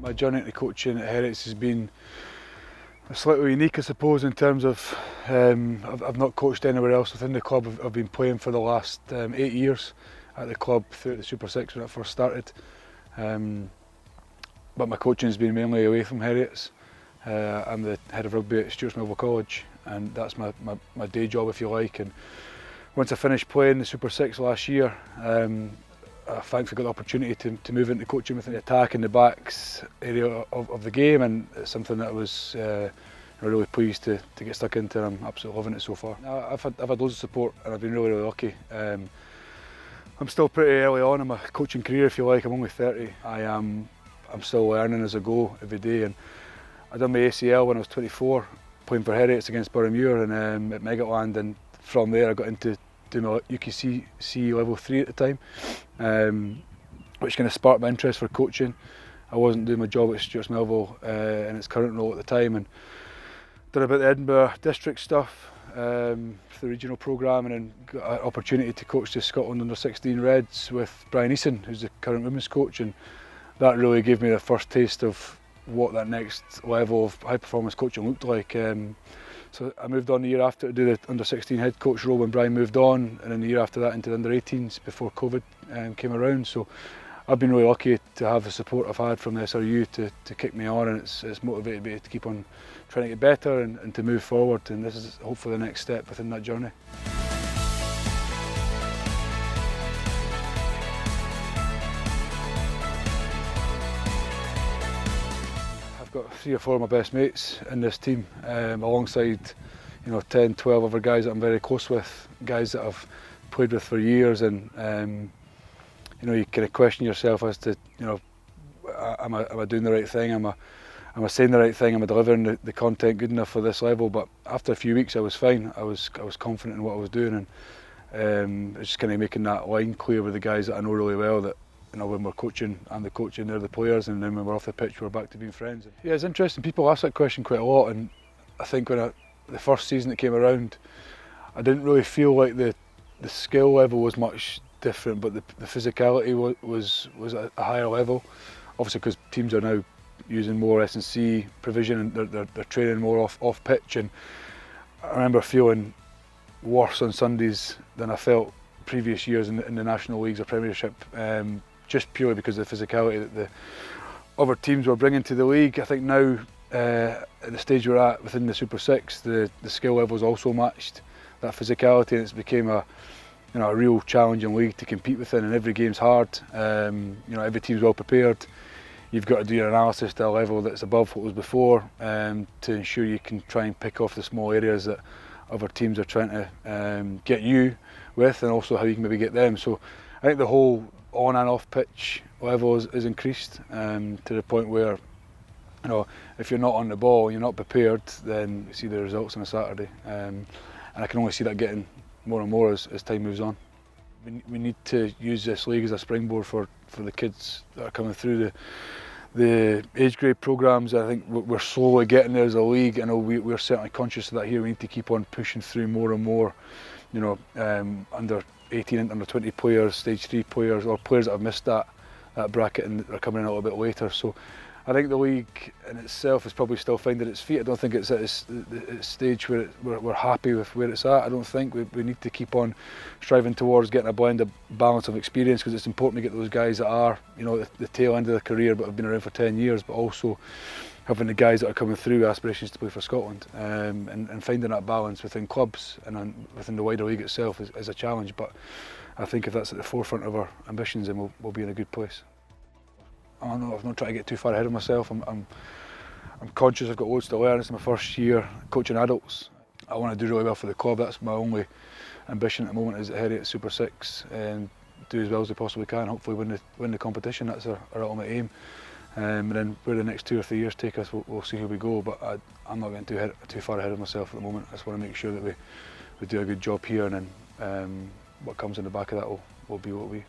My journey into coaching at Heriot has been slightly unique, I suppose, in terms of I've not coached anywhere else within the club. I've been playing for the last 8 years at the club through the Super6 when it first started. But my coaching has been mainly away from Heriot's. I'm the head of rugby at Stuart Edwards College, and that's my day job, if you like. And once I finished playing the Super6 last year, I thankfully got the opportunity to move into coaching within the attack and the backs area of the game, and it's something that I was really pleased to get stuck into, and I'm absolutely loving it so far. I've had loads of support, and I've been really lucky. I'm still pretty early on in my coaching career, if you like. I'm only 30. I'm still learning as I go every day, and I done my ACL when I was 24, playing for Heriot against Boroughmuir and at Megaland, and from there I got into doing my UKC level 3 at the time, which kind of sparked my interest for coaching. I wasn't doing my job at Stuart Melville in its current role at the time, and done a bit of the Edinburgh district stuff for the regional programme, and then got an opportunity to coach the Scotland under-16 Reds with Brian Eason, who's the current women's coach, and that really gave me the first taste of what that next level of high performance coaching looked like. So I moved on the year after to do the under-16 head coach role when Brian moved on, and then the year after that into the under-18s before COVID came around. So I've been really lucky to have the support I've had from the SRU to kick me on, and it's motivated me to keep on trying to get better and to move forward, and this is hopefully the next step within that journey. Got 3 or 4 of my best mates in this team, alongside 10, 12 other guys that I'm very close with, guys that I've played with for years, and you kind of question yourself as to am I doing the right thing, am I saying the right thing, am I delivering the content good enough for this level? But after a few weeks I was fine. I was confident in what I was doing, and it's just kind of making that line clear with the guys that I know really well, that when we're coaching, I'm the coach and they're the players, and then when we're off the pitch we're back to being friends. Yeah, it's interesting, people ask that question quite a lot, and I think when the first season that came around, I didn't really feel like the skill level was much different, but the physicality was at a higher level, obviously because teams are now using more S&C provision, and they're training more off pitch, and I remember feeling worse on Sundays than I felt previous years in the national leagues or Premiership, just purely because of the physicality that the other teams were bringing to the league. I think now, at the stage we're at within the Super6, the skill level is also matched that physicality, and it's became a real challenging league to compete within, and every game's hard. Every team's well prepared. You've got to do your analysis to a level that's above what was before, to ensure you can try and pick off the small areas that other teams are trying to get you with, and also how you can maybe get them. So I think the whole on and off pitch level is increased, to the point where if you're not on the ball, you're not prepared, then you see the results on a Saturday, and I can only see that getting more and more as time moves on. We need to use this league as a springboard for the kids that are coming through the age grade programmes. I think we're slowly getting there as a league. I know we're certainly conscious of that here. We need to keep on pushing through more and more, under 18 and under 20 players, stage 3 players, or players that have missed that bracket and are coming in a little bit later. So I think the league in itself is probably still finding its feet. I don't think it's at its stage where we're happy with where it's at. I don't think we need to keep on striving towards getting a blended balance of experience, because it's important to get those guys that are the tail end of their career but have been around for 10 years, but also having the guys that are coming through aspirations to play for Scotland, and finding that balance within clubs and within the wider league itself is a challenge. But I think if that's at the forefront of our ambitions, then we'll be in a good place. I'm not trying to get too far ahead of myself. I'm conscious I've got loads to learn. It's my first year coaching adults. I want to do really well for the club. That's my only ambition at the moment, is at Heriot Super6, and do as well as we possibly can. Hopefully win the competition. That's our ultimate aim. And then where the next 2 or 3 years take us, we'll see who we go. But I'm not getting too far ahead of myself at the moment. I just want to make sure that we do a good job here, and then what comes in the back of that will be what we